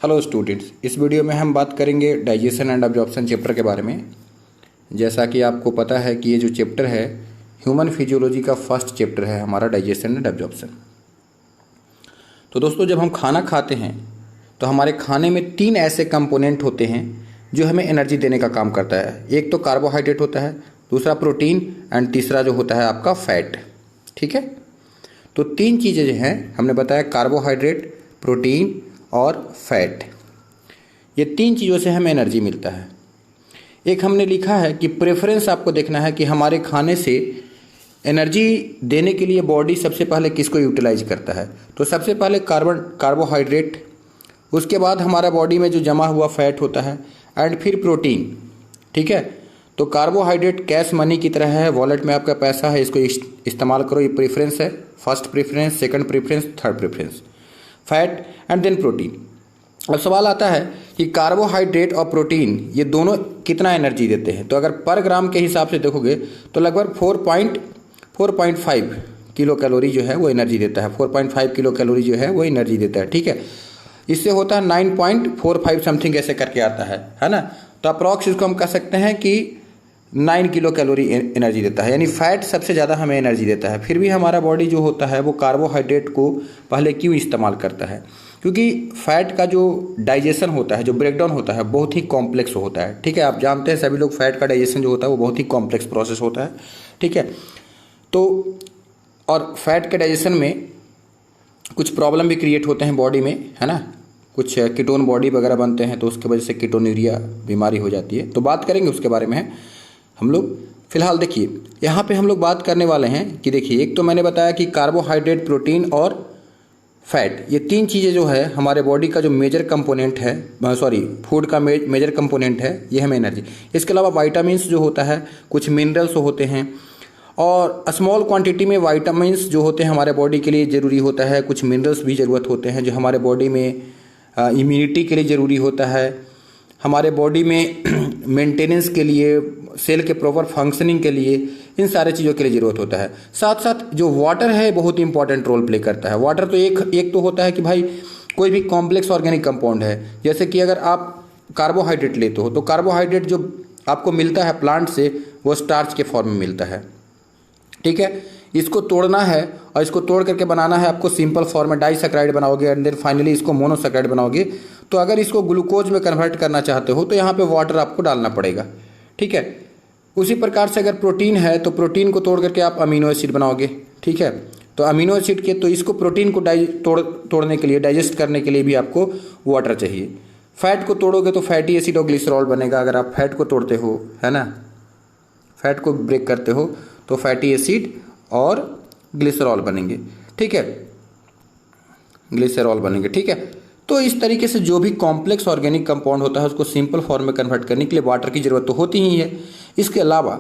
Hello students, इस video में हम बात करेंगे डाइजेशन एंड अब्जॉर्प्शन चैप्टर के बारे में। जैसा कि आपको पता है कि ये जो चैप्टर है ह्यूमन फिजियोलॉजी का फर्स्ट चैप्टर है हमारा, डाइजेशन एंड अब्जॉर्प्शन। तो दोस्तों, जब हम खाना खाते हैं तो हमारे खाने में 3 ऐसे कंपोनेंट होते हैं जो हमें एनर्जी देने का काम करता है। एक तो कार्बोहाइड्रेट होता है, दूसरा प्रोटीन एंड तीसरा जो होता है आपका फैट। ठीक है, तो 3 चीज़ें जो हैं हमने बताया, कार्बोहाइड्रेट, प्रोटीन और फैट। ये 3 चीज़ों से हमें एनर्जी मिलता है। एक हमने लिखा है कि प्रेफरेंस आपको देखना है कि हमारे खाने से एनर्जी देने के लिए बॉडी सबसे पहले किसको यूटिलाइज करता है। तो सबसे पहले कार्बोहाइड्रेट, उसके बाद हमारा बॉडी में जो जमा हुआ फैट होता है, एंड फिर प्रोटीन। ठीक है, तो कार्बोहाइड्रेट कैश मनी की तरह है, वॉलेट में आपका पैसा है, इसको इस्तेमाल करो। ये प्रेफरेंस है, first preference, second preference, third preference. Fat and then protein. अब सवाल आता है कि कार्बोहाइड्रेट और प्रोटीन ये दोनों कितना एनर्जी देते हैं। तो अगर पर ग्राम के हिसाब से देखोगे तो लगभग 4.5 किलो कैलोरी जो है वो एनर्जी देता है। 4.5 किलो कैलोरी जो है वो एनर्जी देता है। ठीक है, इससे होता है 9.45 समथिंग ऐसे करके आता है ना। तो अप्रॉक्स इसको हम कह सकते हैं कि 9 किलो कैलोरी एनर्जी देता है, यानी फैट सबसे ज़्यादा हमें एनर्जी देता है। फिर भी हमारा बॉडी जो होता है वो कार्बोहाइड्रेट को पहले क्यों इस्तेमाल करता है? क्योंकि फैट का जो डाइजेशन होता है, जो ब्रेकडाउन होता है, बहुत ही कॉम्प्लेक्स होता है। ठीक है, आप जानते हैं सभी लोग, फैट का डाइजेशन जो होता है वो बहुत ही कॉम्प्लेक्स प्रोसेस होता है। ठीक है, तो और फैट के डाइजेशन में कुछ प्रॉब्लम भी क्रिएट होते हैं बॉडी में, है ना। कुछ कीटोन बॉडी वगैरह बनते हैं, तो उसकी वजह से कीटोन्यूरिया बीमारी हो जाती है। तो बात करेंगे उसके बारे में हम लोग। फिलहाल देखिए, यहाँ पे हम लोग बात करने वाले हैं कि देखिए, एक तो मैंने बताया कि कार्बोहाइड्रेट, प्रोटीन और फैट, ये 3 चीज़ें जो है हमारे बॉडी का जो मेजर कंपोनेंट है, फूड का मेजर कंपोनेंट है, ये हमें एनर्जी। इसके अलावा वाइटामिन्स जो होता है, कुछ मिनरल्स होते हैं, और स्मॉल क्वांटिटी में वाइटामिन्स जो होते हैं हमारे बॉडी के लिए ज़रूरी होता है। कुछ मिनरल्स भी ज़रूरत होते हैं जो हमारे बॉडी में इम्यूनिटी के लिए ज़रूरी होता है, हमारे बॉडी में मेंटेनेंस के लिए, सेल के प्रॉपर फंक्शनिंग के लिए, इन सारे चीज़ों के लिए ज़रूरत होता है। साथ साथ जो वाटर है बहुत इंपॉर्टेंट रोल प्ले करता है। वाटर तो एक तो होता है कि भाई कोई भी कॉम्प्लेक्स ऑर्गेनिक कंपाउंड है, जैसे कि अगर आप कार्बोहाइड्रेट लेते हो तो कार्बोहाइड्रेट जो आपको मिलता है प्लांट से वो स्टार्च के फॉर्म में मिलता है। ठीक है, इसको तोड़ना है और इसको तोड़ करके बनाना है आपको सिंपल फॉर्म में, डाइसैकेराइड बनाओगे एंड देन फाइनली इसको मोनोसैकेराइड बनाओगे। तो अगर इसको ग्लूकोज में कन्वर्ट करना चाहते हो तो यहाँ पे वाटर आपको डालना पड़ेगा। ठीक है, उसी प्रकार से अगर प्रोटीन है तो प्रोटीन को तोड़ करके आप अमीनो एसिड बनाओगे। ठीक है, तो अमीनो एसिड के, तो इसको प्रोटीन को तोड़ने के लिए, डाइजेस्ट करने के लिए भी आपको वाटर चाहिए। फैट को तोड़ोगे तो फैटी एसिड और ग्लिसरॉल बनेगा। अगर आप फैट को तोड़ते हो, है ना, फैट को ब्रेक करते हो तो फैटी एसिड और ग्लिसरॉल बनेंगे। ठीक है, ग्लिसरॉल बनेंगे। ठीक है, तो इस तरीके से जो भी कॉम्प्लेक्स ऑर्गेनिक कंपाउंड होता है उसको सिंपल फॉर्म में कन्वर्ट करने के लिए वाटर की ज़रूरत तो होती ही है। इसके अलावा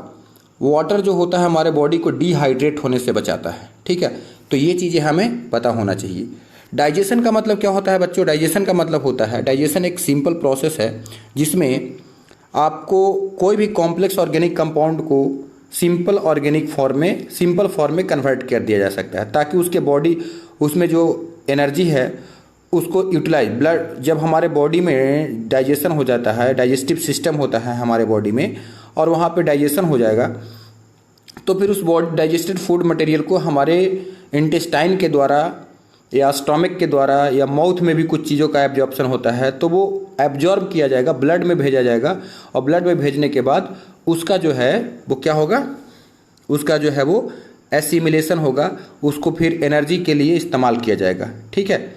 वाटर जो होता है हमारे बॉडी को डिहाइड्रेट होने से बचाता है। ठीक है, तो ये चीज़ें हमें पता होना चाहिए। डाइजेशन का मतलब क्या होता है बच्चों? डाइजेशन का मतलब होता है, डाइजेशन एक सिंपल प्रोसेस है जिसमें आपको कोई भी कॉम्प्लेक्स ऑर्गेनिक कंपाउंड को सिंपल फॉर्म में कन्वर्ट कर दिया जा सकता है, ताकि उसके बॉडी, उसमें जो एनर्जी है उसको यूटिलाइज, ब्लड, जब हमारे बॉडी में डाइजेशन हो जाता है, डाइजेस्टिव सिस्टम होता है हमारे बॉडी में, और वहाँ पे डाइजेशन हो जाएगा तो फिर उस बॉडी डाइजेस्टेड फूड मटेरियल को हमारे इंटेस्टाइन के द्वारा या स्टोमक के द्वारा या माउथ में भी कुछ चीज़ों का एब्जॉर्प्शन होता है, तो वो एब्जॉर्ब किया जाएगा, ब्लड में भेजा जाएगा, और ब्लड में भेजने के बाद उसका जो है वो क्या होगा, उसका जो है वो एसिमिलेशन होगा, उसको फिर एनर्जी के लिए इस्तेमाल किया जाएगा। ठीक है,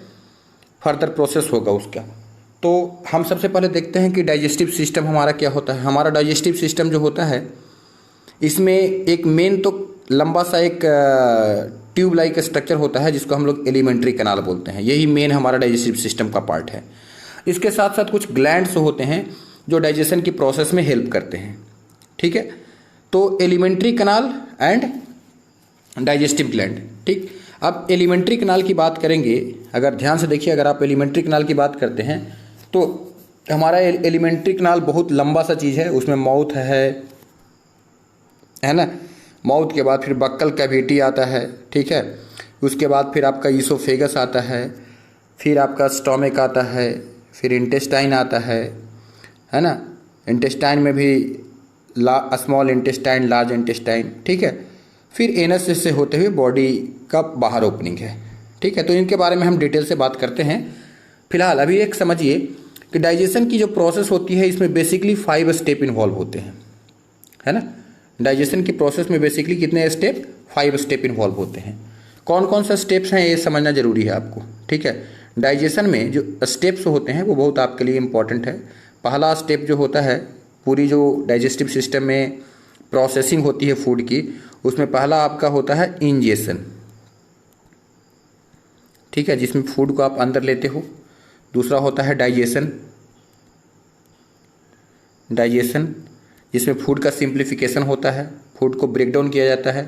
फर्दर प्रोसेस होगा उसका। तो हम सबसे पहले देखते हैं कि डाइजेस्टिव सिस्टम हमारा क्या होता है। हमारा डाइजेस्टिव सिस्टम जो होता है इसमें एक मेन तो लंबा सा एक ट्यूब लाइक स्ट्रक्चर होता है जिसको हम लोग एलिमेंट्री कैनाल बोलते हैं। यही मेन हमारा डाइजेस्टिव सिस्टम का पार्ट है। इसके साथ साथ कुछ ग्लैंड्स होते हैं जो डाइजेशन की प्रोसेस में हेल्प करते हैं। ठीक है, तो alimentary canal and digestive gland. ठीक, अब एलिमेंट्री कैनाल की बात करेंगे, अगर ध्यान से देखिए, अगर आप एलिमेंट्री कैनाल की बात करते हैं तो हमारा एलिमेंट्री कैनाल बहुत लंबा सा चीज़ है। उसमें माउथ है ना, माउथ के बाद फिर बक्कल कैविटी आता है। ठीक है, उसके बाद फिर आपका ईसोफेगस आता है, फिर आपका स्टोमक आता है, फिर इंटेस्टाइन आता है ना। इंटेस्टाइन में भी स्मॉल इंटेस्टाइन, लार्ज इंटेस्टाइन, ठीक है। फिर एनस से होते हुए बॉडी का बाहर ओपनिंग है, ठीक है। तो इनके बारे में हम डिटेल से बात करते हैं। फिलहाल अभी एक समझिए कि डाइजेशन की जो प्रोसेस होती है इसमें बेसिकली 5 स्टेप इन्वॉल्व होते हैं, है ना। डाइजेशन की प्रोसेस में बेसिकली कितने स्टेप? 5 स्टेप इन्वॉल्व होते हैं। कौन कौन सा स्टेप्स हैं ये समझना जरूरी है आपको, ठीक है। डाइजेशन में जो स्टेप्स होते हैं वो बहुत आपके लिए इंपॉर्टेंट है। पहला स्टेप जो होता है, पूरी जो डाइजेस्टिव सिस्टम में प्रोसेसिंग होती है फूड की, उसमें पहला आपका होता है इंजेशन, ठीक है, जिसमें फूड को आप अंदर लेते हो। दूसरा होता है डाइजेशन जिसमें फूड का सिंप्लीफिकेशन होता है, फूड को ब्रेक डाउन किया जाता है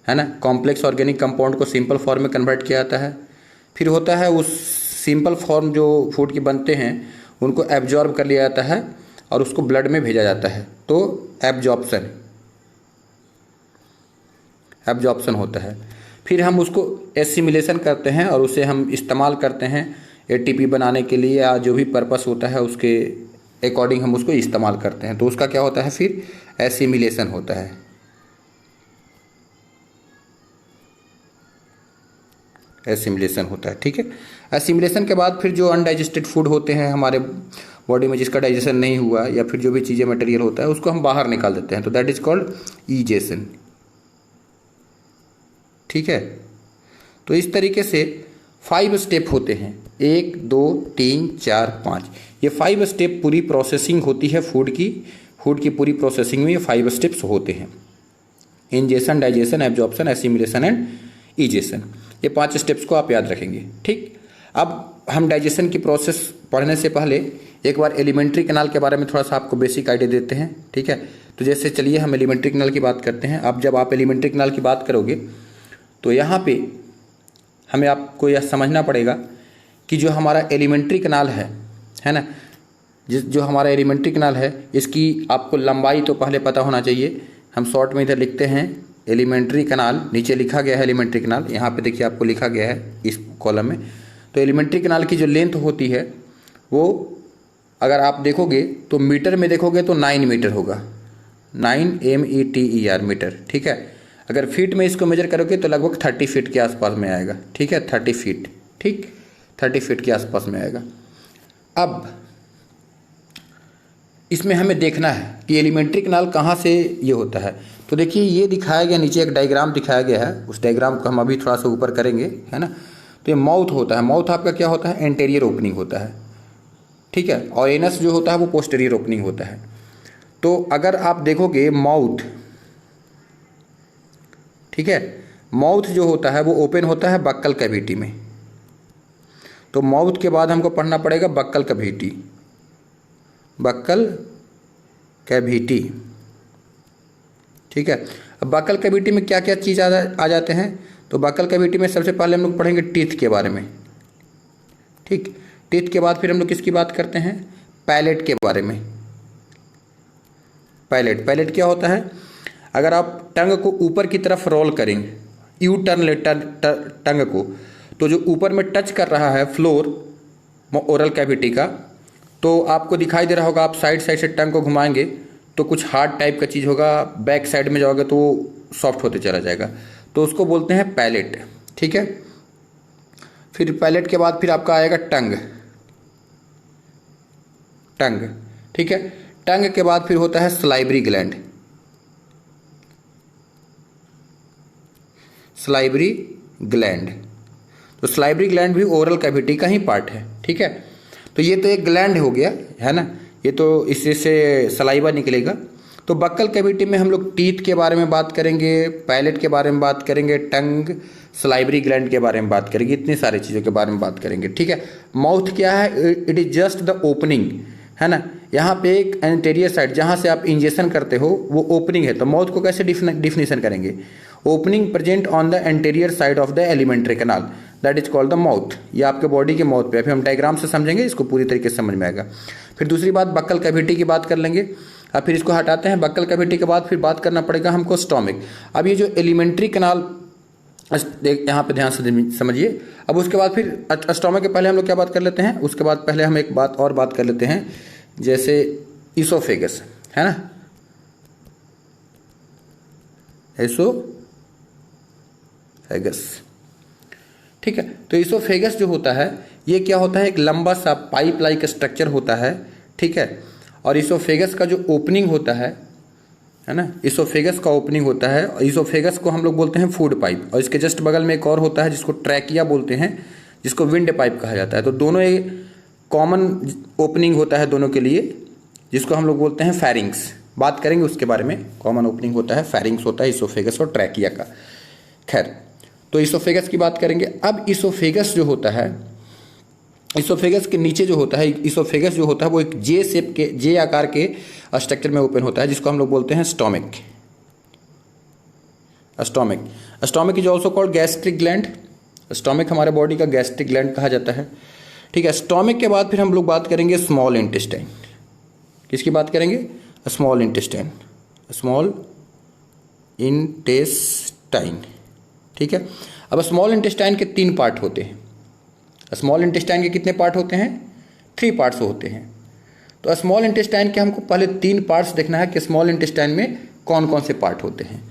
ना। कॉम्प्लेक्स ऑर्गेनिक कंपाउंड को सिंपल फॉर्म में कन्वर्ट किया जाता है। फिर होता है उस सिंपल फॉर्म जो फूड के बनते हैं उनको एब्जॉर्ब कर लिया जाता है और उसको ब्लड में भेजा जाता है, तो एब्जॉर्प्शन होता है। फिर हम उसको एसिमिलेशन करते हैं और उसे हम इस्तेमाल करते हैं एटीपी बनाने के लिए, या जो भी पर्पस होता है उसके अकॉर्डिंग हम उसको इस्तेमाल करते हैं। तो उसका क्या होता है? फिर एसिमिलेशन होता है। एसिमिलेशन होता है, ठीक है। एसिमिलेशन के बाद फिर जो अनडाइजेस्टेड फूड होते हैं हमारे बॉडी में, जिसका डाइजेशन नहीं हुआ, या फिर जो भी चीज़ें मटेरियल होता है उसको हम बाहर निकाल देते हैं, तो दैट इज कॉल्ड ईजेशन, ठीक है। तो इस तरीके से 5 स्टेप होते हैं, 1 2 3 4 5। ये 5 स्टेप पूरी प्रोसेसिंग होती है फूड की पूरी प्रोसेसिंग में ये 5 स्टेप्स होते हैं। Ingestion, digestion, absorption, assimilation and ईजेशन, ये 5 स्टेप्स को आप याद रखेंगे, ठीक। अब हम डाइजेशन की प्रोसेस पढ़ने से पहले एक बार एलिमेंट्री कैनाल के बारे में थोड़ा सा आपको बेसिक आइडिया देते हैं, ठीक है। तो जैसे चलिए हम एलिमेंट्री कैनाल की बात करते हैं। अब जब आप एलिमेंट्री कैनाल की बात करोगे तो यहाँ पे हमें आपको यह समझना पड़ेगा कि जो हमारा एलिमेंट्री कैनाल है ना, जो हमारा एलिमेंट्री कैनाल है, इसकी आपको लंबाई तो पहले पता होना चाहिए। हम शॉर्ट में इधर लिखते हैं एलिमेंट्री कैनाल, नीचे लिखा गया है एलिमेंट्री कैनाल, यहाँ पे देखिए आपको लिखा गया है इस कॉलम में। तो एलिमेंट्री कैनाल की जो लेंथ होती है वो अगर आप देखोगे तो मीटर में देखोगे तो 9 मीटर होगा, 9 METER मीटर, ठीक है। अगर फीट में इसको मेजर करोगे तो लगभग 30 फीट के आसपास में आएगा, ठीक है, 30 फीट, ठीक, 30 फीट के आसपास में आएगा। अब इसमें हमें देखना है कि एलिमेंट्री कैनाल कहाँ से ये होता है। तो देखिए ये दिखाया गया, नीचे एक डायग्राम दिखाया गया है, उस डायग्राम को हम अभी थोड़ा सा ऊपर करेंगे, है ना। तो ये माउथ होता है, माउथ आपका क्या होता है? एंटेरियर ओपनिंग होता है, ठीक है, और एनस जो होता है वो पोस्टेरियर ओपनिंग होता है। तो अगर आप देखोगे माउथ, ठीक है, माउथ जो होता है वो ओपन होता है बक्कल कैविटी में। तो माउथ के बाद हमको पढ़ना पड़ेगा बक्कल कैविटी, बक्कल कैविटी, ठीक है। अब बक्कल कैविटी में क्या क्या चीज़ आ जाते हैं? तो बक्कल कैविटी में सबसे पहले हम लोग पढ़ेंगे टीथ के बारे में, ठीक। टीथ के बाद फिर हम लोग किसकी बात करते हैं? पैलेट के बारे में। पैलेट क्या होता है? अगर आप टंग को ऊपर की तरफ रोल करेंगे, यू टर्न ले टंग को, तो जो ऊपर में टच कर रहा है फ्लोर ओरल कैविटी का, तो आपको दिखाई दे रहा होगा, आप साइड से टंग को घुमाएंगे तो कुछ हार्ड टाइप का चीज़ होगा, बैक साइड में जाओगे तो वो सॉफ्ट होते चला जाएगा, तो उसको बोलते हैं पैलेट, ठीक है। फिर पैलेट के बाद फिर आपका आएगा टंग, ठीक है। टंग के बाद फिर होता है सलाइवरी ग्लैंड, तो सलाइवरी ग्लैंड भी ओरल कैविटी का ही पार्ट है, ठीक है। तो ये तो एक ग्लैंड हो गया, है ना, ये तो इससे सलाइवा निकलेगा। तो बक्कल कैविटी में हम लोग टीथ के बारे में बात करेंगे, पैलेट के बारे में बात करेंगे, टंग, सलाइवरी ग्लैंड के बारे में बात करेंगे, इतनी सारी चीज़ों के बारे में बात करेंगे, ठीक है। माउथ क्या है? It is just the opening, है ना। यहाँ पे एक एंटेरियर साइड जहाँ से आप इंजेक्शन करते हो वो ओपनिंग है। तो माउथ को कैसे डिफिनेशन करेंगे? Opening present on the anterior side of the alimentary canal, that is called the mouth. ये आपके बॉडी के माउथ पे, अभी हम डायग्राम से समझेंगे, इसको पूरी तरीके से समझ में आएगा। फिर दूसरी बात बक्कल कैविटी की बात कर लेंगे। अब फिर इसको हटाते हैं, बक्कल कैविटी के बाद फिर बात करना पड़ेगा हमको स्टोमिक। अब ये जो एलिमेंट्री कैनाल देख यहाँ पे ध्यान से समझिए। अब उसके बाद फिर स्टोमक के पहले हम लोग क्या बात कर लेते हैं, उसके बाद पहले हम एक बात और बात कर लेते हैं, जैसे इसोफेगस है ना, इसोफेगस, ठीक है। तो इसोफेगस जो होता है ये क्या होता है, एक लंबा सा पाइप लाइक स्ट्रक्चर होता है, ठीक है। और इसोफेगस का जो ओपनिंग होता है ना, इसोफेगस का ओपनिंग होता है, और इसोफेगस को हम लोग बोलते हैं फूड पाइप, और इसके जस्ट बगल में एक और होता है जिसको ट्रैकिया बोलते हैं, जिसको विंड पाइप कहा जाता है। तो दोनों एक कॉमन ओपनिंग होता है दोनों के लिए, जिसको हम लोग बोलते हैं फेरिंग्स। बात करेंगे उसके बारे में, कॉमन ओपनिंग होता है, फेरिंग्स होता है इसोफेगस और ट्रैकिया का। खैर, तो इसोफेगस की बात करेंगे। अब इसोफेगस जो होता है, इसोफेगस के नीचे जो होता है, इसोफेगस जो होता है वो एक जे शेप के, जे आकार के स्ट्रक्चर में ओपन होता है, जिसको हम लोग बोलते हैं stomach. Stomach stomach is also called gastric gland. Stomach हमारे बॉडी का गैस्ट्रिक ग्लैंड कहा जाता है, ठीक है। स्टोमक के बाद फिर हम लोग बात करेंगे स्मॉल इंटेस्टाइन। किसकी बात करेंगे, स्मॉल इंटेस्टाइन, स्मॉल इंटेस्टाइन, ठीक है। अब स्मॉल इंटेस्टाइन के 3 पार्ट होते हैं। स्मॉल इंटेस्टाइन के कितने पार्ट होते हैं, 3 पार्ट्स होते हैं। तो स्मॉल इंटेस्टाइन के हमको पहले 3 पार्ट्स देखना है कि स्मॉल इंटेस्टाइन में कौन कौन से पार्ट होते हैं।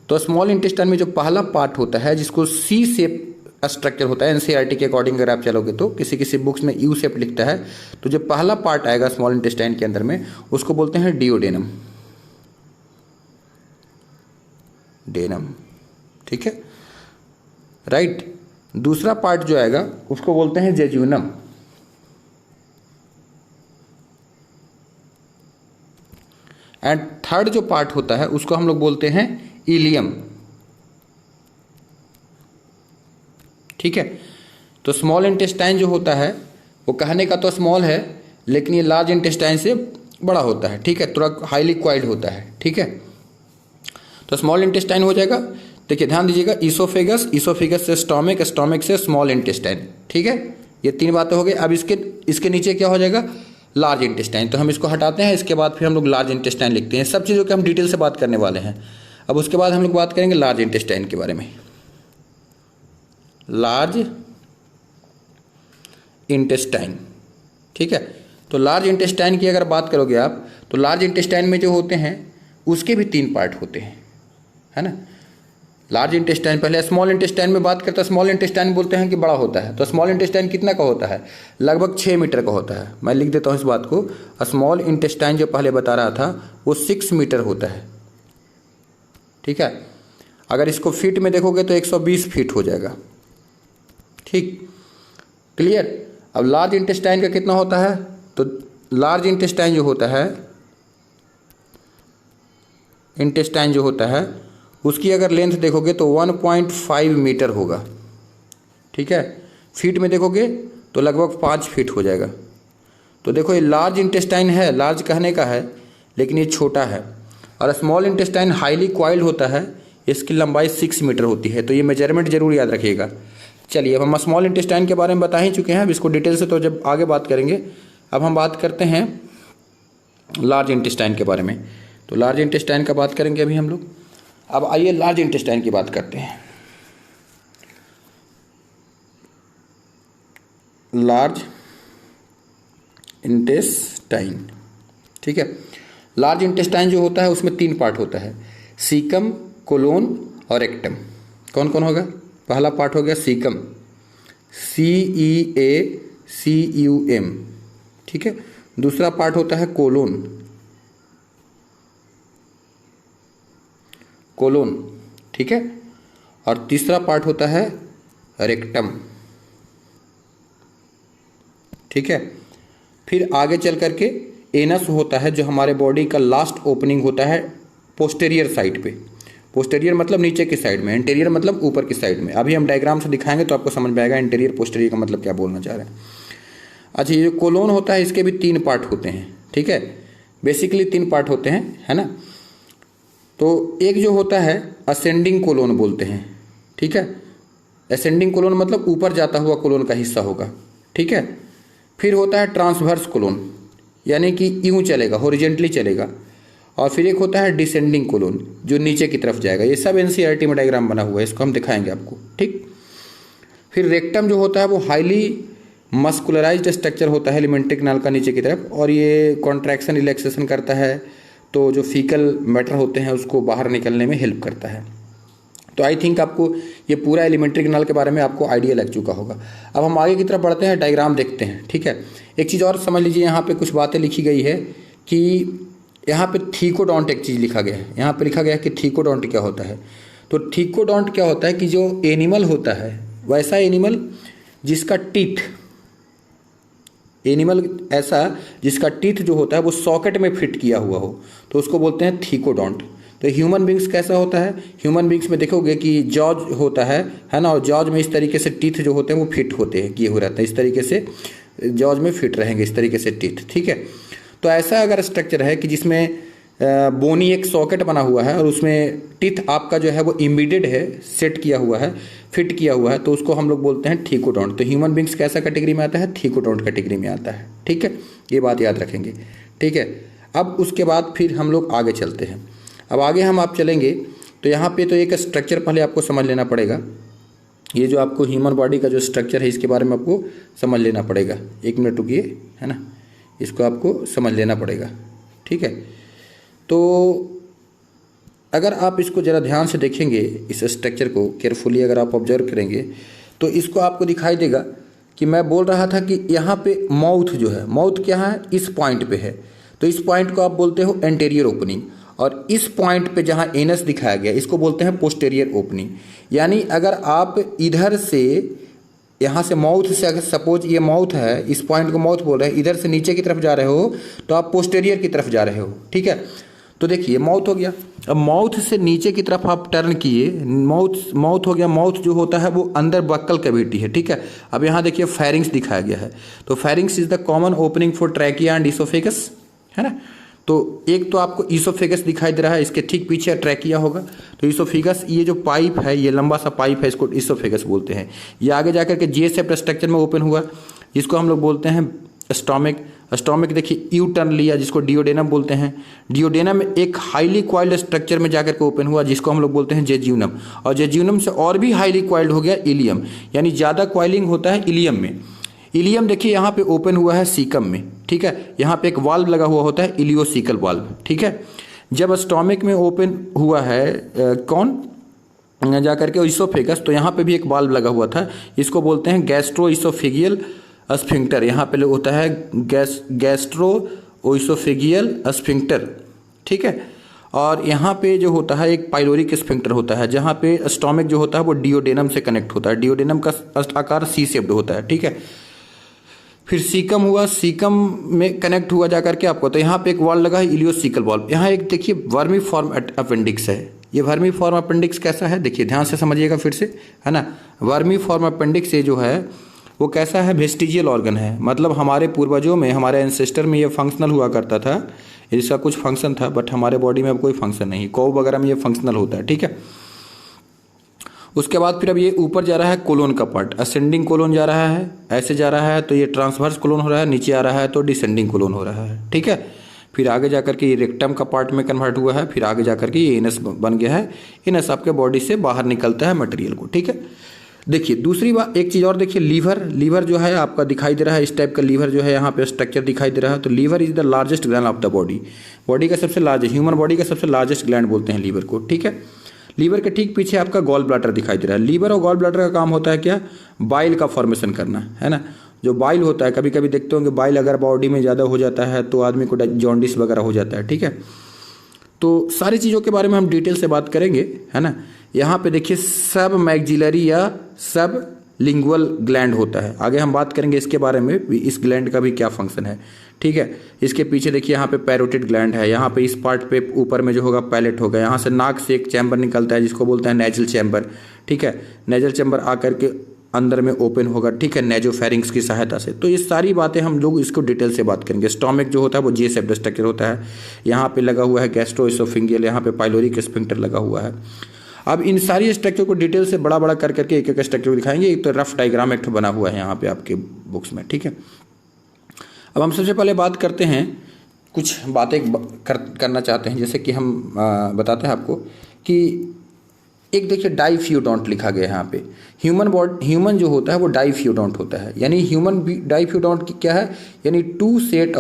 तो स्मॉल इंटेस्टाइन में जो पहला पार्ट होता है, जिसको सी शेप स्ट्रक्चर होता है, एनसीईआरटी के अकॉर्डिंग अगर आप चलोगे तो किसी किसी बुक्स में यू शेप लिखता है, तो जो पहला पार्ट आएगा स्मॉल इंटेस्टाइन के अंदर में, उसको बोलते हैं डिओडेनम, डेनम, ठीक है, राइट। दूसरा पार्ट जो आएगा उसको बोलते हैं जेजुनम, एंड थर्ड जो पार्ट होता है उसको हम लोग बोलते हैं इलियम, ठीक है। तो स्मॉल इंटेस्टाइन जो होता है वो कहने का तो स्मॉल है, लेकिन ये लार्ज इंटेस्टाइन से बड़ा होता है, ठीक है, थोड़ा हाईली क्वाइड होता है, ठीक है। तो स्मॉल इंटेस्टाइन हो जाएगा। देखिए ध्यान दीजिएगा, इसोफेगस, इसोफेगस से स्टोमक, स्टोमक से स्मॉल इंटेस्टाइन, ठीक है। ये 3 बातें हो गई। अब इसके नीचे क्या हो जाएगा, लार्ज इंटेस्टाइन। तो हम इसको हटाते हैं, इसके बाद फिर हम लोग लार्ज इंटेस्टाइन लिखते हैं। सब चीज़ों की हम डिटेल से बात करने वाले हैं। अब उसके बाद हम लोग बात करेंगे लार्ज इंटेस्टाइन के बारे में। लार्ज इंटेस्टाइन, ठीक है। तो लार्ज इंटेस्टाइन की अगर बात करोगे आप, तो लार्ज इंटेस्टाइन में जो होते हैं उसके भी 3 पार्ट होते हैं, है ना। लार्ज इंटेस्टाइन, पहले स्मॉल इंटेस्टाइन में बात करते हैं। स्मॉल इंटेस्टाइन बोलते हैं कि बड़ा होता है। तो स्मॉल इंटेस्टाइन कितना का होता है, लगभग 6 मीटर का होता है। मैं लिख देता हूँ इस बात को, स्मॉल इंटेस्टाइन जो पहले बता रहा था वो 6 मीटर होता है, ठीक है। अगर इसको फीट में देखोगे तो 120 फीट हो जाएगा, ठीक, क्लियर। अब लार्ज इंटेस्टाइन का कितना होता है, तो लार्ज इंटेस्टाइन जो होता है, इंटेस्टाइन जो होता है उसकी अगर लेंथ देखोगे तो 1.5 मीटर होगा, ठीक है। फीट में देखोगे तो लगभग 5 फीट हो जाएगा। तो देखो ये लार्ज इंटेस्टाइन है, लार्ज कहने का है, लेकिन ये छोटा है। और स्मॉल इंटेस्टाइन हाईली क्वाइल्ड होता है, इसकी लंबाई 6 मीटर होती है। तो ये मेजरमेंट जरूर याद रखिएगा। चलिए, अब हम स्मॉल इंटेस्टाइन के बारे में बता ही चुके हैं, अब इसको डिटेल से तो जब आगे बात करेंगे। अब हम बात करते हैं लार्ज इंटेस्टाइन के बारे में। तो लार्ज इंटेस्टाइन का बात करेंगे अभी हम लोग। अब आइए लार्ज इंटेस्टाइन की बात करते हैं। लार्ज इंटेस्टाइन, ठीक है। लार्ज इंटेस्टाइन जो होता है उसमें 3 पार्ट होता है, सीकम, कोलोन और रेक्टम। कौन कौन होगा, पहला पार्ट हो गया सीकम, CEACUM, ठीक है। दूसरा पार्ट होता है कोलोन, कोलोन, ठीक है। और तीसरा पार्ट होता है रेक्टम, ठीक है। फिर आगे चल करके एनस होता है, जो हमारे बॉडी का लास्ट ओपनिंग होता है पोस्टेरियर साइड पे। पोस्टेरियर मतलब नीचे की साइड में, इंटीरियर मतलब ऊपर की साइड में। अभी हम डायग्राम से दिखाएंगे तो आपको समझ में आएगा इंटीरियर पोस्टेरियर का मतलब क्या बोलना चाह रहे हैं। अच्छा, ये जो कोलोन होता है इसके भी 3 पार्ट होते हैं, ठीक है। बेसिकली 3 पार्ट होते हैं, है ना। तो एक जो होता है असेंडिंग कोलोन बोलते हैं, ठीक है। असेंडिंग कोलोन मतलब ऊपर जाता हुआ कोलोन का हिस्सा होगा, ठीक है। फिर होता है ट्रांसवर्स कोलोन, यानी कि यूँ चलेगा, हॉरिजेंटली चलेगा। और फिर एक होता है डिसेंडिंग कोलोन जो नीचे की तरफ जाएगा। ये सब एनसीईआरटी में डायग्राम बना हुआ है, इसको हम दिखाएंगे आपको, ठीक। फिर रेक्टम जो होता है वो हाईली मस्कुलराइज्ड स्ट्रक्चर होता है एलिमेंट्री कैनाल का नीचे की तरफ, और ये कॉन्ट्रैक्शन रिलैक्सेशन करता है, तो जो फीकल मैटर होते हैं उसको बाहर निकलने में हेल्प करता है। तो आई थिंक आपको ये पूरा एलिमेंट्री कैनाल के बारे में आपको आइडिया लग चुका होगा। अब हम आगे की तरफ बढ़ते हैं, डायग्राम देखते हैं, ठीक है। एक चीज़ और समझ लीजिए, यहाँ पे कुछ बातें लिखी गई है कि यहाँ पे थीकोडोंट एक चीज़ लिखा गया है। यहाँ पे लिखा गया है कि थीकोडोंट क्या होता है। तो थीकोडोंट क्या होता है कि जो एनिमल होता है, वैसा एनिमल जिसका टीथ, एनिमल ऐसा जिसका टीथ जो होता है वो सॉकेट में फिट किया हुआ हो, तो उसको बोलते हैं थीकोडोंट। तो ह्यूमन बींग्स कैसा होता है, ह्यूमन बींग्स में देखोगे कि जॉज होता है ना, और जॉज में इस तरीके से टीथ जो होते हैं वो फिट होते हैं, किए हुए रहते हैं, इस तरीके से जॉज में फिट रहेंगे इस तरीके से टीथ, ठीक है। तो ऐसा अगर स्ट्रक्चर है कि जिसमें बोनी एक सॉकेट बना हुआ है और उसमें टीथ आपका जो है वो इम्बेडेड है, सेट किया हुआ है, फिट किया हुआ है, तो उसको हम लोग बोलते हैं थीकोडोंट। तो ह्यूमन बींग्स कैसा कैटेगरी में आता है, थीकोडोंट कैटेगरी में आता है, ठीक है। ये बात याद रखेंगे, ठीक है। अब उसके बाद फिर हम लोग आगे चलते हैं। अब आगे हम आप चलेंगे तो यहाँ पे तो एक स्ट्रक्चर पहले आपको समझ लेना पड़ेगा। ये जो आपको ह्यूमन बॉडी का जो स्ट्रक्चर है इसके बारे में आपको समझ लेना पड़ेगा। एक मिनट रुकिए, है ना, इसको आपको समझ लेना पड़ेगा, ठीक है। तो अगर आप इसको ज़रा ध्यान से देखेंगे, इस स्ट्रक्चर को केयरफुली अगर आप ऑब्जर्व करेंगे तो इसको आपको दिखाई देगा कि मैं बोल रहा था कि यहाँ पे माउथ जो है, माउथ क्या है, इस पॉइंट पे है, तो इस पॉइंट को आप बोलते हो एंटीरियर ओपनिंग, और इस पॉइंट पे जहाँ एनस दिखाया गया इसको बोलते हैं पोस्टेरियर ओपनिंग। यानी अगर आप इधर से, यहाँ से माउथ से, अगर सपोज ये माउथ है, इस पॉइंट को माउथ बोल रहे हैं, इधर से नीचे की तरफ जा रहे हो तो आप पोस्टेरियर की तरफ जा रहे हो, ठीक है। तो देखिए माउथ हो गया, अब माउथ से नीचे की तरफ आप टर्न किए, माउथ हो गया। माउथ जो होता है वो अंदर बक्कल कैविटी है, ठीक है। अब यहाँ देखिए फेरिंग्स दिखाया गया है, तो pharynx is the common opening for trachea and oesophagus, है ना। तो एक तो आपको इसोफेगस दिखाई दे रहा है, इसके ठीक पीछे ट्रैकिया होगा। तो इसोफेगस, ये जो पाइप है, ये लंबा सा पाइप है, इसको इसोफेगस बोलते हैं। ये आगे जाकर के जे शेप्ड स्ट्रक्चर में ओपन हुआ, जिसको हम लोग बोलते हैं स्टोमिक। स्टोमिक देखिए यू टर्न लिया, जिसको डिओडेनम बोलते हैं। डिओडेनम एक हाईली क्वाइल्ड स्ट्रक्चर में जाकर के ओपन हुआ, जिसको हम लोग बोलते हैं जेज्यूनम। और जेज्यूनम से और भी हाईली क्वाइल्ड हो गया इलियम, यानी ज़्यादा क्वाइलिंग होता है इलियम में। इलियम देखिए यहाँ पे ओपन हुआ है सीकम में, ठीक है। यहाँ पे एक वाल्व लगा हुआ होता है, इलियोसिकल वाल्व, ठीक है। जब स्टोमिक में ओपन हुआ है कौन जाकर के इसोफेगस, तो यहाँ पे भी एक वाल्व लगा हुआ था, इसको बोलते हैं गैस्ट्रो इसोफेगियल स्फिंक्टर। यहाँ पे होता है गैस्ट्रो इसोफेगियल स्फिंक्टर, ठीक है। और यहाँ पे जो होता है एक पाइलोरिक स्फिंक्टर होता है, जहाँ पे स्टोमिक जो होता है वो डिओडेनम से कनेक्ट होता है। डिओडेनम का आकार सी शेप्ड होता है, ठीक है। फिर सीकम हुआ, सीकम में कनेक्ट हुआ जाकर के आपको, तो यहाँ पे एक वाल्व लगा है इलियोसिकल वाल्व। यहाँ एक देखिए वर्मी फॉर्म अपेंडिक्स है। ये वर्मी फॉर्म अपेंडिक्स कैसा है, देखिए ध्यान से समझिएगा फिर से, है ना। वर्मी फॉर्म अपेंडिक्स ये जो है वो कैसा है, वेस्टिजियल ऑर्गन है। मतलब हमारे पूर्वजों में, हमारे एंसेस्टर में ये फंक्शनल हुआ करता था, इसका कुछ फंक्शन था, बट हमारे बॉडी में अब कोई फंक्शन नहीं। कौ वगैरह में ये फंक्शनल होता है, ठीक है। उसके बाद फिर अब ये ऊपर जा रहा है कोलोन का पार्ट, असेंडिंग कोलोन जा रहा है, ऐसे जा रहा है तो ये ट्रांसवर्स कोलोन हो रहा है, नीचे आ रहा है तो डिसेंडिंग कोलोन हो रहा है, ठीक है। फिर आगे जाकर के ये रेक्टम का पार्ट में कन्वर्ट हुआ है, फिर आगे जाकर के ये एनस बन गया है। एनस आपके बॉडी से बाहर निकलता है मटेरियल को, ठीक है। देखिए दूसरी बात, एक चीज़ और देखिए, लीवर जो है आपका दिखाई दे रहा है, इस टाइप का लीवर जो है यहाँ पे स्ट्रक्चर दिखाई दे रहा है। तो liver is the largest gland of the body का सबसे लार्जेस्ट, ह्यूमन बॉडी का सबसे लार्जेस्ट ग्लैंड बोलते हैं लीवर को, ठीक है। लीवर के ठीक पीछे आपका गॉल ब्लैडर दिखाई दे रहा है। लीवर और गॉल ब्लैडर का काम होता है क्या, बाइल का फॉर्मेशन करना, है ना। जो बाइल होता है, कभी कभी देखते होंगे बाइल अगर बॉडी में ज़्यादा हो जाता है तो आदमी को जॉन्डिस वगैरह हो जाता है, ठीक है। तो सारी चीज़ों के बारे में हम डिटेल से बात करेंगे, है ना। यहाँ पे देखिए सब मैक्सिलरी या सब लिंगुअल ग्लैंड होता है, आगे हम बात करेंगे इसके बारे में, इस ग्लैंड का भी क्या फंक्शन है, ठीक है। इसके पीछे देखिए यहाँ पे पैरोटिड ग्लैंड है, यहाँ पे इस पार्ट पे ऊपर में जो होगा पैलेट होगा, यहाँ से नाक से एक चैम्बर निकलता है जिसको बोलते हैं नेजल चैम्बर, ठीक है। नेजल चैम्बर आकर के अंदर में ओपन होगा, ठीक है, नेजोफेरिंग्स की सहायता से। तो ये सारी बातें हम लोग इसको डिटेल से बात करेंगे। स्टोमिक जो होता है वो जे शेप्ड स्ट्रक्चर होता है, यहाँ पे लगा हुआ है गैस्ट्रोइसोफिंगियल, यहाँ पे पाइलोरिक स्फिंक्टर लगा हुआ है। अब इन सारी स्ट्रक्चर को डिटेल से बड़ा बड़ा कर करके एक एक स्ट्रक्चर को दिखाएंगे। एक तो रफ डायग्राम एक बना हुआ है यहाँ पे आपके बुक्स में, ठीक है। अब हम सबसे पहले बात करते हैं कुछ बातें करना चाहते हैं। जैसे कि हम बताते हैं आपको कि एक देखिए डाइफ्यूडोंट लिखा गया है यहाँ पे। ह्यूमन जो होता है वो डाइफ्यूडोंट होता है, यानी ह्यूमन डाइफ्यूडोंट क्या है, यानी टू सेट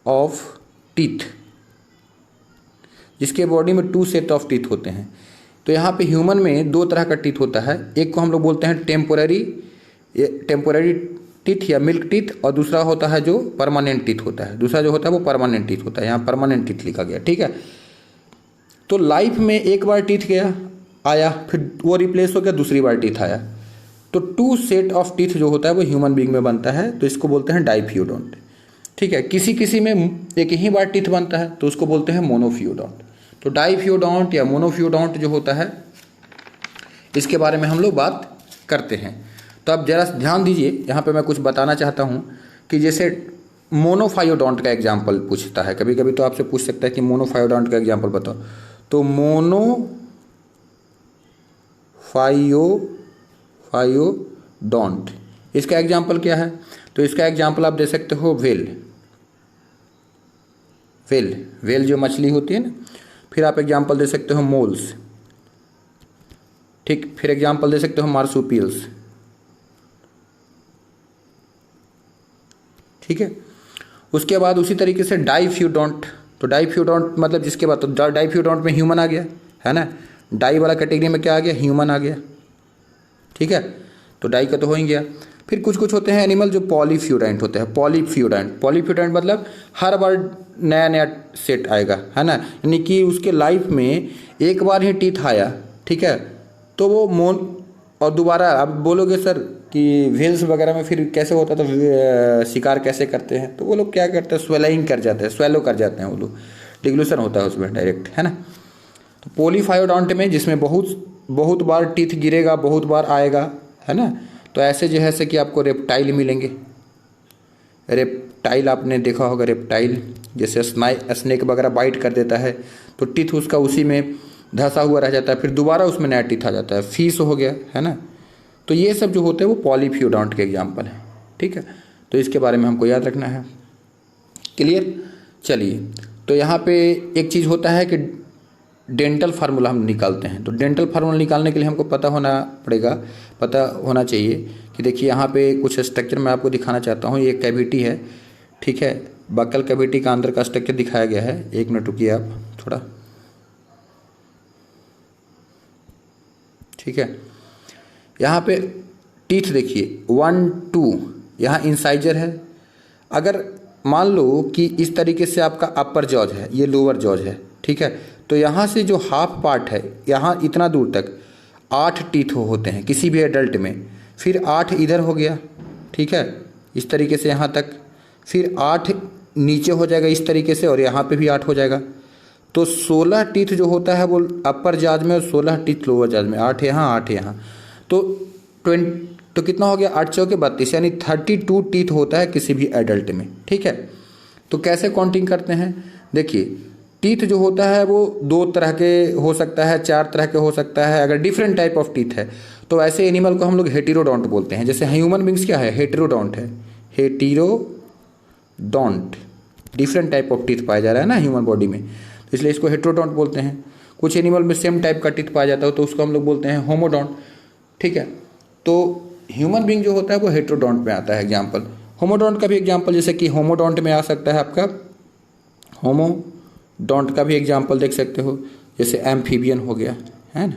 ऑफ टीथ, जिसके बॉडी में टू सेट ऑफ टीथ होते हैं। तो यहाँ पे ह्यूमन में दो तरह का टीथ होता है, एक को हम लोग बोलते हैं टेम्पोररी टीथ या मिल्क टीथ, और दूसरा होता है जो परमानेंट टीथ होता है। दूसरा जो होता है वो परमानेंट टीथ होता है, यहाँ परमानेंट टीथ लिखा गया, ठीक है। तो लाइफ में एक बार टीथ आया, फिर वो रिप्लेस हो गया, दूसरी बार टीथ आया। तो टू सेट ऑफ टीथ जो होता है वो ह्यूमन बीइंग में बनता है, तो इसको बोलते हैं डाइफ्यूडोंट, ठीक है। किसी में एक ही बार टीथ बनता है तो उसको बोलते हैं मोनोफ्यूडोंट। तो डाइफ्यूडोंट या मोनोफ्यूडोंट जो होता है इसके बारे में हम लोग बात करते हैं। तो अब जरा ध्यान दीजिए, यहाँ पे मैं कुछ बताना चाहता हूँ कि जैसे मोनोफायोडोंट का एग्जाम्पल पूछता है कभी कभी, तो आपसे पूछ सकता है कि मोनोफायोडोंट का एग्जाम्पल बताओ। तो मोनोफायोडोंट इसका एग्जाम्पल क्या है, तो इसका एग्जाम्पल आप दे सकते हो वेल जो मछली होती है ना। फिर आप एग्जाम्पल दे सकते हो मोल्स, ठीक। फिर एग्जाम्पल दे सकते हो मार्सुपियल्स, ठीक है। उसके बाद उसी तरीके से डाइफ्यूडोंट, तो डाइफ्यूडोंट मतलब जिसके बाद, तो डाइफ्यूडोंट में ह्यूमन आ गया है ना, डाई वाला कैटेगरी में क्या आ गया, ह्यूमन आ गया, ठीक है। तो डाई का तो हो ही गया। फिर कुछ होते हैं एनिमल जो पॉलीफ्यूडेंट होते हैं। पॉलीफ्यूडेंट मतलब हर बार नया सेट आएगा, है ना, यानी कि उसके लाइफ में एक बार ही टीथ आया, ठीक है। तो वो और दोबारा आप बोलोगे सर कि व्हेल्स वगैरह में फिर कैसे होता है, तो शिकार कैसे करते हैं, तो वो लोग क्या करते हैं, स्वेलो कर जाते हैं वो लोग, डिग्लूशन होता है उसमें डायरेक्ट, है ना। तो पॉलीफायोडोंट में जिसमें बहुत बार टीथ गिरेगा, बहुत बार आएगा, है ना। तो ऐसे जो है कि आपको रेप्टाइल मिलेंगे। रेप्टाइल आपने देखा होगा, रेप्टाइल जैसे स्नेक वगैरह बाइट कर देता है तो टीथ उसका उसी में धंसा हुआ रह जाता है, फिर दोबारा उसमें नया टीथ आ जाता है, फिश हो गया, है ना। तो ये सब जो होते हैं वो पॉलीफ्यूडोंट के एग्जाम्पल हैं, ठीक है। तो इसके बारे में हमको याद रखना है, क्लियर। चलिए, तो यहाँ पे एक चीज़ होता है कि डेंटल फार्मूला हम निकालते हैं। तो डेंटल फार्मूला निकालने के लिए हमको पता होना चाहिए कि देखिए यहाँ पे कुछ स्ट्रक्चर मैं आपको दिखाना चाहता हूँ। ये कैविटी है, ठीक है, बकल कैविटी का अंदर का स्ट्रक्चर दिखाया गया है। एक मिनट रुकिए आप थोड़ा, ठीक है। यहाँ पे टीथ देखिए 1 2, यहाँ इंसाइजर है। अगर मान लो कि इस तरीके से आपका अपर जॉज है, ये लोअर जॉज है, ठीक है। तो यहाँ से जो हाफ पार्ट है, यहाँ इतना दूर तक 8 टीथ होते हैं किसी भी एडल्ट में। फिर 8 इधर हो गया, ठीक है, इस तरीके से यहाँ तक। फिर 8 नीचे हो जाएगा इस तरीके से, और यहाँ पे भी 8 हो जाएगा। तो 16 टीथ जो होता है वो अपर जाज में, और 16 टीथ लोअर जाज में, 8 यहाँ 8 यहाँ। तो कितना हो गया, 8 चौके 32, यानी 32 टीथ होता है किसी भी एडल्ट में, ठीक है। तो कैसे काउंटिंग करते हैं, देखिए टीथ जो होता है वो 2 तरह के हो सकता है, 4 तरह के हो सकता है, अगर डिफरेंट टाइप ऑफ टीथ है। तो ऐसे एनिमल को हम लोग हेटेरोडोंट बोलते हैं। जैसे ह्यूमन बींग्स क्या है, हेटेरोडोंट है, heterodont, different type of teeth पाया जा रहा है ना ह्यूमन बॉडी में, तो इसलिए इसको हेटेरोडोंट बोलते हैं। कुछ एनिमल में सेम टाइप का टीथ पाया जाता है तो उसको हम लोग बोलते हैं होमोडोंट, ठीक है। तो ह्यूमन बींग जो होता है वो हेटेरोडोंट में आता है एग्जाम्पल। होमोडोंट का भी एग्जाम्पल जैसे कि होमोडोंट में आ सकता है आपका, होमोडोंट का भी एग्जाम्पल देख सकते हो, जैसे एम्फीबियन हो गया, है ना,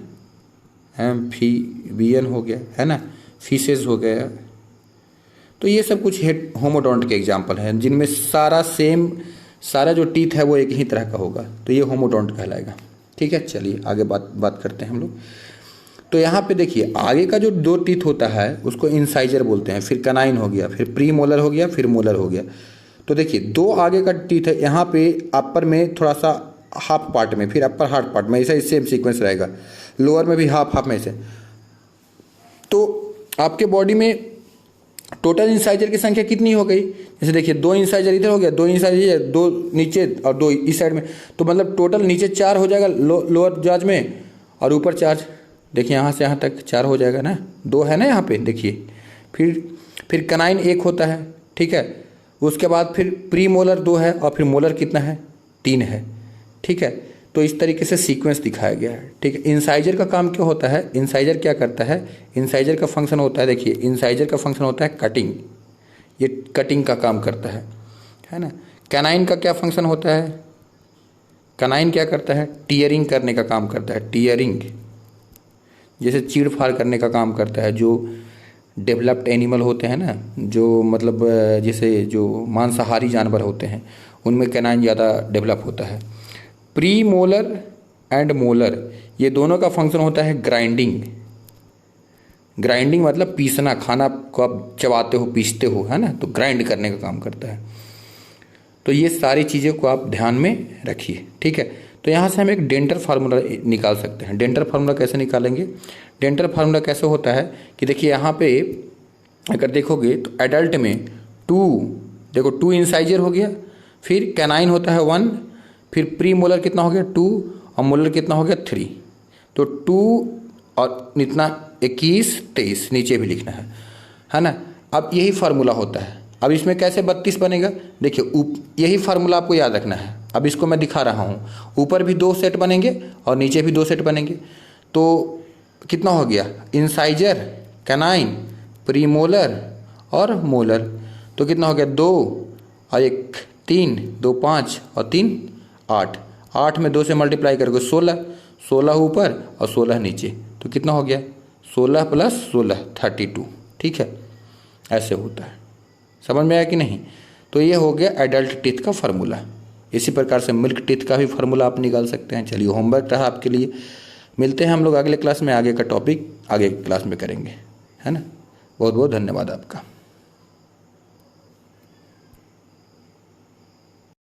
एम्फीबियन हो गया, है ना, फिशेज हो गया। तो ये सब कुछ होमोडोंट के एग्जाम्पल हैं जिनमें सारा जो टीथ है वो एक ही तरह का होगा, तो ये होमोडोंट कहलाएगा, ठीक है। चलिए आगे बात करते हैं हम लोग। तो यहाँ पे देखिए आगे का जो 2 टीथ होता है उसको इंसाइजर बोलते हैं, फिर कनाइन हो गया, फिर प्री मोलर हो गया, फिर मोलर हो गया। तो देखिए 2 आगे का टीथ है, यहाँ पे अपर में थोड़ा सा हाफ पार्ट में, फिर अपर हार्ड पार्ट में, ऐसा ही सेम सीक्वेंस रहेगा, लोअर में भी हाफ में से। तो आपके बॉडी में टोटल इंसाइजर की संख्या कितनी हो गई, जैसे देखिए 2 इंसाइजर इधर हो गया, 2 इंसाइजर, 2 नीचे और 2 इस साइड में, तो मतलब टोटल नीचे 4 हो जाएगा लोअर जाज में, और ऊपर 4, देखिए यहाँ से यहाँ तक 4 हो जाएगा ना, 2 है ना यहाँ पे देखिए। फिर कनाइन 1 होता है, ठीक है, उसके बाद फिर प्री मोलर 2 है और फिर मोलर कितना है 3 है। ठीक है, तो इस तरीके से सीक्वेंस दिखाया गया है। ठीक है, इंसाइजर का काम क्या होता है, इंसाइजर क्या करता है, इंसाइजर का फंक्शन होता है, देखिए इंसाइजर का फंक्शन होता है कटिंग, ये कटिंग का काम करता है ना। कैनाइन का क्या फंक्शन होता है, कैनाइन क्या करता है, टीयरिंग करने का काम करता है, टीयरिंग जैसे चीड़ फाड़ करने का काम करता है। जो डेवलप्ड एनिमल होते हैं ना, जो मतलब जैसे जो मांसाहारी जानवर होते हैं उनमें कैनाइन ज़्यादा डेवलप होता है। प्री मोलर एंड मोलर ये दोनों का फंक्शन होता है ग्राइंडिंग, ग्राइंडिंग मतलब पीसना, खाना को आप चबाते हो पीसते हो, है ना, तो ग्राइंड करने का काम करता है। तो ये सारी चीज़ों को आप ध्यान में रखिए। ठीक है, तो यहाँ से हम एक डेंटर फार्मूला निकाल सकते हैं। डेंटर फार्मूला कैसे निकालेंगे, डेंटर फार्मूला कैसे होता है कि देखिए यहाँ पे अगर देखोगे तो एडल्ट में 2, देखो 2 इंसाइजर हो गया, फिर कैनाइन होता है 1, फिर प्री मोलर कितना हो गया 2 और मोलर कितना हो गया 3, तो 2 और इतना 21 23 नीचे भी लिखना है ना। अब यही फार्मूला होता है। अब इसमें कैसे 32 बनेगा, देखिए यही फार्मूला आपको याद रखना है। अब इसको मैं दिखा रहा हूँ, ऊपर भी 2 सेट बनेंगे और नीचे भी 2 सेट बनेंगे, तो कितना हो गया इंसाइजर, कैनाइन, प्री मोलर और मोलर, तो कितना हो गया 2 और 1 3, 2 5 और 3 8, 8 में 2 से मल्टीप्लाई करोगे 16, 16 ऊपर और 16 नीचे, तो कितना हो गया 16 + 16 32। ठीक है, ऐसे होता है, समझ में आया कि नहीं। तो ये हो गया एडल्ट टीथ का फार्मूला। इसी प्रकार से मिल्क टीथ का भी फार्मूला आप निकाल सकते हैं। चलिए, होमवर्क रहा आपके लिए, मिलते हैं हम लोग अगले क्लास में, आगे का टॉपिक आगे क्लास में करेंगे, है ना। बहुत बहुत धन्यवाद आपका।